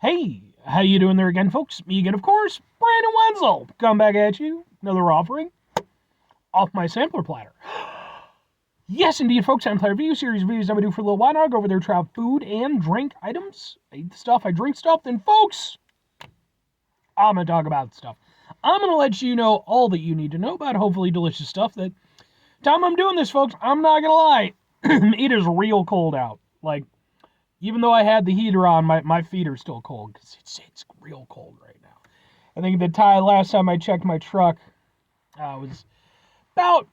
Hey, how you doing there again, folks? Me again, of course, Brandon Wenzel. Come back at you, another offering off my sampler platter. Yes, indeed, folks, I'm Platter Review series reviews I would do for a little while now. I go over there, try out food and drink items. I eat stuff, I drink stuff. Then, folks, I'm gonna talk about stuff. I'm gonna let you know all that you need to know about hopefully delicious stuff. That time I'm doing this, folks, I'm not gonna lie, it is real cold out. Like, even though I had the heater on, my feet are still cold because it's real cold right now. I think last time I checked my truck was about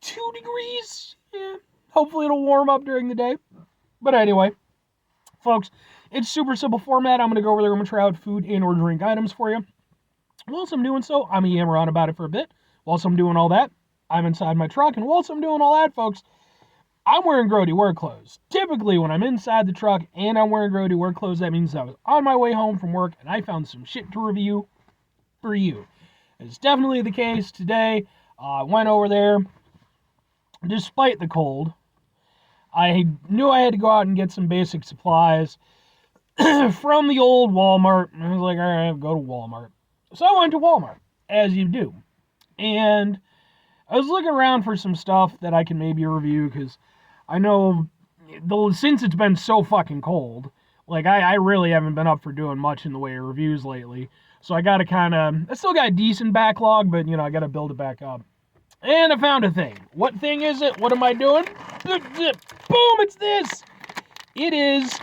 2 degrees. Yeah, hopefully it'll warm up during the day. But anyway, folks, it's super simple format. I'm going to go over there. I'm going to try out food and or drink items for you. Whilst I'm doing so, I'm going to yammer on about it for a bit. Whilst I'm doing all that, I'm inside my truck. And whilst I'm doing all that, folks, I'm wearing grody work clothes. Typically, when I'm inside the truck and I'm wearing grody work clothes, that means I was on my way home from work and I found some shit to review for you. It's definitely the case today. I went over there. Despite the cold, I knew I had to go out and get some basic supplies from the old Walmart. I was like, all right, I'll go to Walmart. So I went to Walmart, as you do. And I was looking around for some stuff that I can maybe review, because I know, since it's been so fucking cold, like, I really haven't been up for doing much in the way of reviews lately. So I gotta I still got a decent backlog, but, I gotta build it back up. And I found a thing. What thing is it? What am I doing? Boom, it's this! It is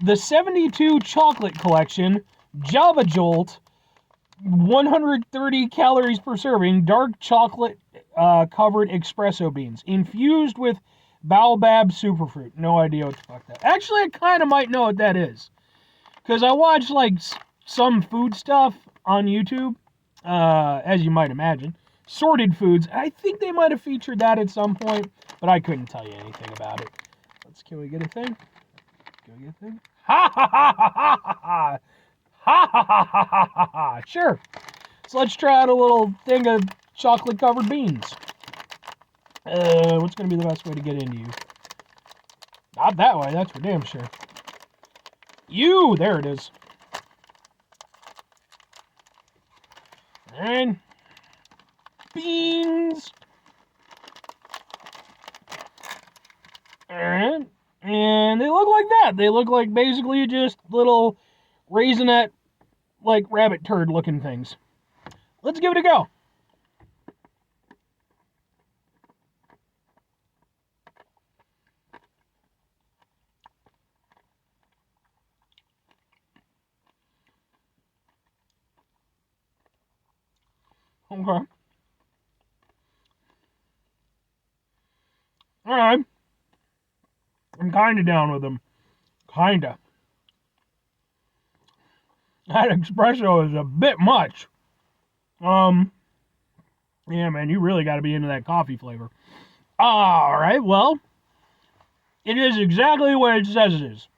the 72 chocolate collection, Java Jolt, 130 calories per serving, dark chocolate covered espresso beans, infused with baobab superfruit. No idea what the fuck that. Actually, I kind of might know what that is, because I watch like some food stuff on YouTube, as you might imagine, sorted foods. I think they might have featured that at some point, but I couldn't tell you anything about it. Can we get a thing? Can we get a thing? Ha ha ha ha ha ha! Ha ha ha ha ha ha ha! Sure. So let's try out a little thing of chocolate covered beans. What's going to be the best way to get into you? Not that way, that's for damn sure. There it is. And beans. And they look like that. They look like basically just little raisinette, like rabbit turd looking things. Let's give it a go. Okay. Alright. I'm kinda down with them. Kinda. That espresso is a bit much. Yeah, man, you really gotta be into that coffee flavor. Alright, well, it is exactly what it says it is.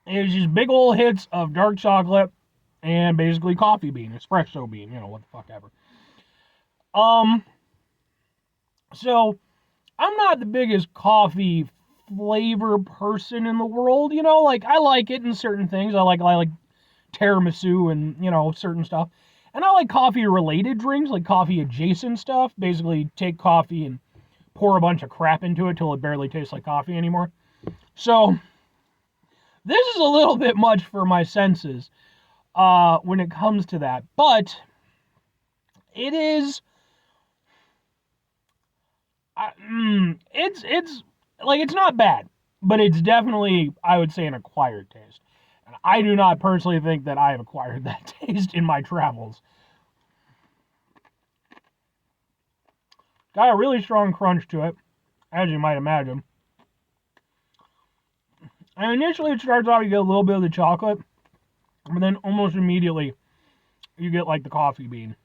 It's just big old hits of dark chocolate and basically coffee bean, espresso bean, what the fuck ever. So, I'm not the biggest coffee flavor person in the world, like, I like it in certain things. I like tiramisu and, certain stuff. And I like coffee-related drinks, like coffee-adjacent stuff. Basically, take coffee and pour a bunch of crap into it till it barely tastes like coffee anymore. So, this is a little bit much for my senses when it comes to that. But, it is... it's not bad, but it's definitely, I would say, an acquired taste. And I do not personally think that I have acquired that taste in my travels. Got a really strong crunch to it, as you might imagine. And initially it starts off, you get a little bit of the chocolate, but then almost immediately you get like the coffee bean.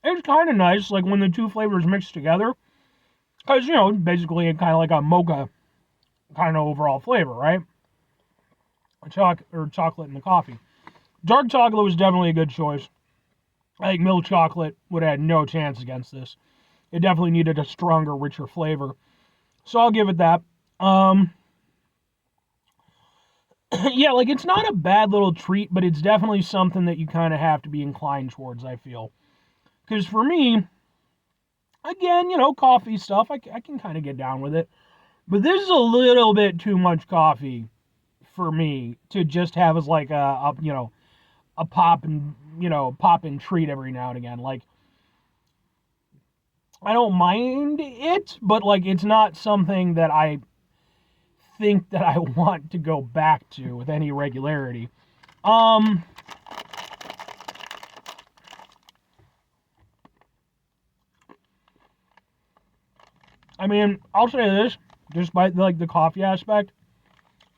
It's kind of nice, like when the two flavors mix together, because, basically it's kind of like a mocha kind of overall flavor, right? Chocolate and the coffee. Dark chocolate was definitely a good choice. I think milk chocolate would have had no chance against this. It definitely needed a stronger, richer flavor. So I'll give it that. Um, yeah, like it's not a bad little treat, but it's definitely something that you kind of have to be inclined towards, I feel. Because for me, again, coffee stuff, I can kind of get down with it. But this is a little bit too much coffee for me to just have as like a pop and treat every now and again. Like, I don't mind it, but like it's not something that I think that I want to go back to with any regularity. Um, I mean, I'll say this, just by like the coffee aspect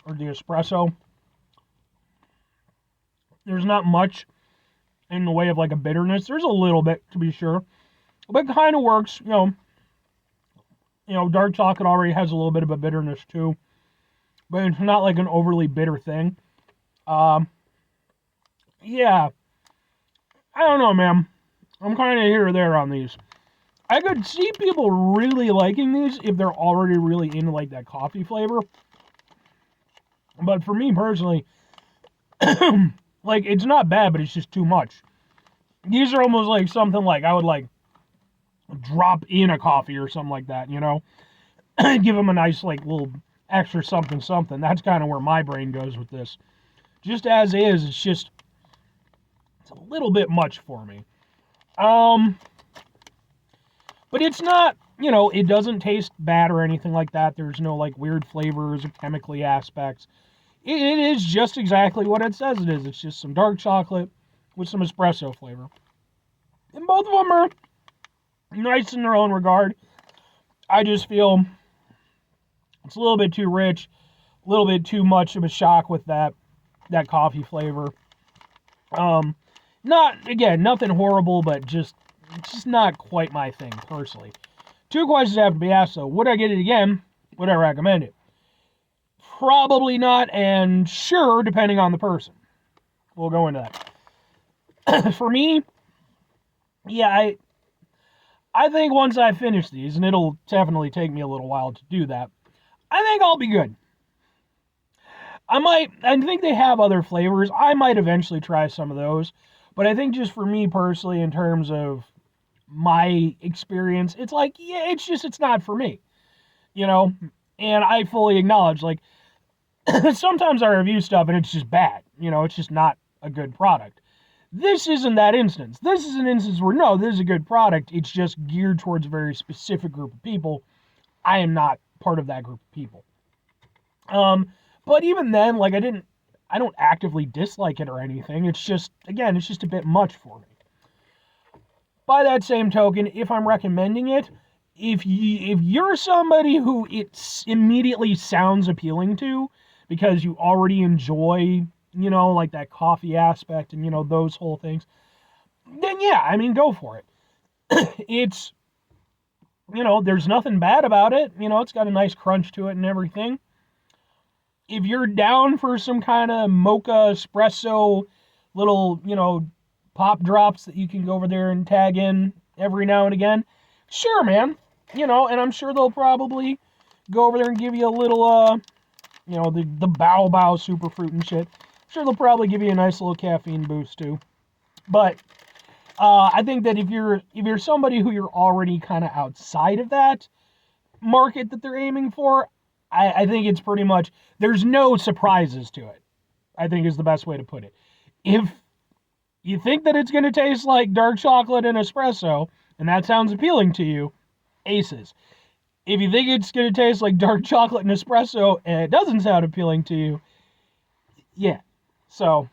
or the espresso, there's not much in the way of like a bitterness. There's a little bit to be sure, but it kind of works. Dark chocolate already has a little bit of a bitterness too, but it's not like an overly bitter thing. Um, yeah, I don't know, man. I'm kind of here or there on these. I could see people really liking these if they're already really into like that coffee flavor. But for me personally, like it's not bad, but it's just too much. These are almost like something like I would like drop in a coffee or something like that, Give them a nice like little extra something something. That's kind of where my brain goes with this. Just as is, it's a little bit much for me. But it's not, it doesn't taste bad or anything like that. There's no like weird flavors or chemically aspects. It is just exactly what it says it is. It's just some dark chocolate with some espresso flavor. And both of them are nice in their own regard. I just feel it's a little bit too rich, a little bit too much of a shock with that coffee flavor. Nothing horrible, but just not quite my thing personally. Two questions have to be asked though. Would I get it again? Would I recommend it? Probably not, and sure, depending on the person. We'll go into that. For me, yeah, I think once I finish these, and it'll definitely take me a little while to do that, I think I'll be good. I think they have other flavors. I might eventually try some of those, but I think just for me personally, in terms of my experience, it's like, yeah, it's not for me, and I fully acknowledge, like, sometimes I review stuff and it's just bad, it's just not a good product. This isn't that instance. This is an instance where, no, this is a good product, it's just geared towards a very specific group of people. I am not part of that group of people. But even then, like, I don't actively dislike it or anything. It's just, again, it's just a bit much for me. By that same token, if I'm recommending it, if you're somebody who it immediately sounds appealing to because you already enjoy, like that coffee aspect and, those whole things, then yeah, I mean, go for it. It's, there's nothing bad about it. It's got a nice crunch to it and everything. If you're down for some kind of mocha espresso little, pop drops that you can go over there and tag in every now and again, sure, man. And I'm sure they'll probably go over there and give you a little, the Bao super fruit and shit. Sure, they'll probably give you a nice little caffeine boost too. But I think that if you're somebody who you're already kind of outside of that market that they're aiming for, I think it's pretty much, there's no surprises to it, I think is the best way to put it. If you think that it's going to taste like dark chocolate and espresso, and that sounds appealing to you, aces. If you think it's going to taste like dark chocolate and espresso, and it doesn't sound appealing to you, yeah. So,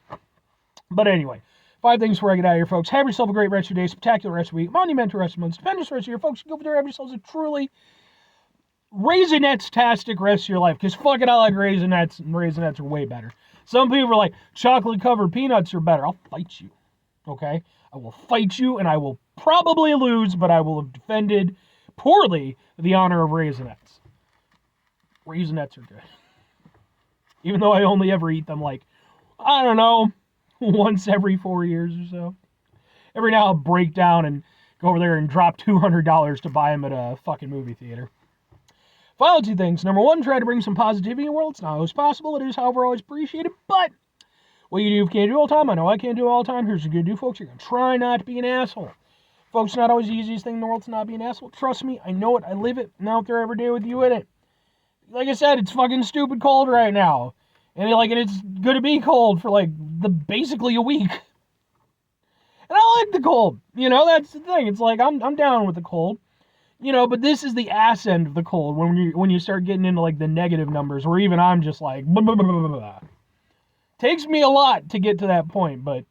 but anyway, 5 things before I get out of here, folks. Have yourself a great rest of your day, spectacular rest of your week, monumental rest of your month, stupendous rest of your folks. Go over there, have yourselves a truly Raisinets-tastic rest of your life, because fucking I like Raisinets, and Raisinets are way better. Some people are like, chocolate-covered peanuts are better. I'll fight you, okay? I will fight you, and I will probably lose, but I will have defended poorly the honor of Raisinets. Raisinets are good. Even though I only ever eat them, like, I don't know, once every 4 years or so. Every now I'll break down and go over there and drop $200 to buy them at a fucking movie theater. Final two things. Number one, try to bring some positivity in the world. It's not always possible. It is, however, always appreciated. But what you do if you can't do all the time, I know I can't do it all the time. Here's what you're going to do, folks. You're going to try not to be an asshole. Folks, it's not always the easiest thing in the world to not be an asshole. Trust me, I know it. I live it. I'm out there every day with you in it. Like I said, it's fucking stupid cold right now. And it's going to be cold for basically a week. And I like the cold. That's the thing. It's like I'm down with the cold. But this is the ass end of the cold when you start getting into the negative numbers where even I'm just like blah, blah, blah, blah, blah. Takes me a lot to get to that point, but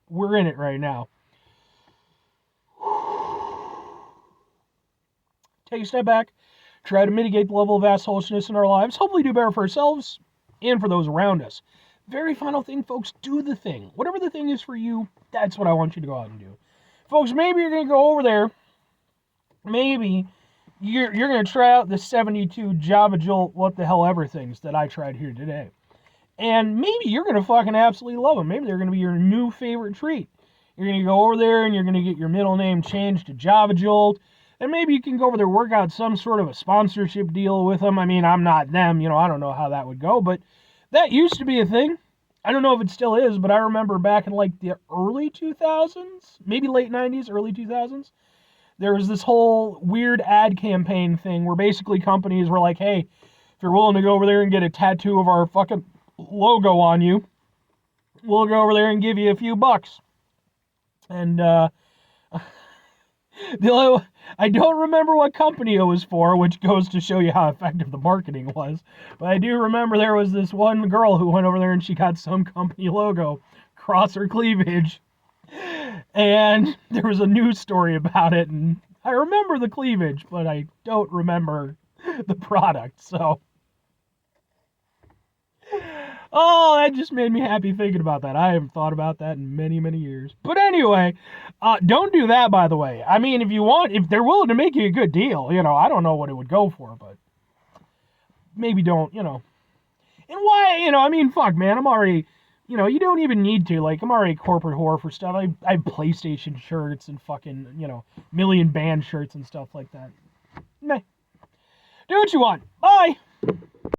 we're in it right now. Take a step back, try to mitigate the level of assholishness in our lives, hopefully do better for ourselves and for those around us. Very final thing, folks, do the thing. Whatever the thing is for you, that's what I want you to go out and do. Folks, maybe you're going to go over there. Maybe you're going to try out the 72 Java Jolt what the hell ever things that I tried here today. And maybe you're going to fucking absolutely love them. Maybe they're going to be your new favorite treat. You're going to go over there and you're going to get your middle name changed to Java Jolt. And maybe you can go over there, work out some sort of a sponsorship deal with them. I mean, I'm not them, I don't know how that would go, but that used to be a thing. I don't know if it still is, but I remember back in the early 2000s, maybe late 90s, early 2000s, there was this whole weird ad campaign thing where basically companies were like, hey, if you're willing to go over there and get a tattoo of our fucking logo on you, we'll go over there and give you a few bucks. And, I don't remember what company it was for, which goes to show you how effective the marketing was. But I do remember there was this one girl who went over there and she got some company logo across her cleavage. And there was a news story about it, and I remember the cleavage, but I don't remember the product, so. Oh, that just made me happy thinking about that. I haven't thought about that in many, many years. But anyway, don't do that, by the way. I mean, if they're willing to make you a good deal, I don't know what it would go for, but maybe don't, And why, I mean, fuck, man, I'm already, you don't even need to. I'm already corporate whore for stuff. I have PlayStation shirts and fucking, million band shirts and stuff like that. Meh. Do what you want. Bye!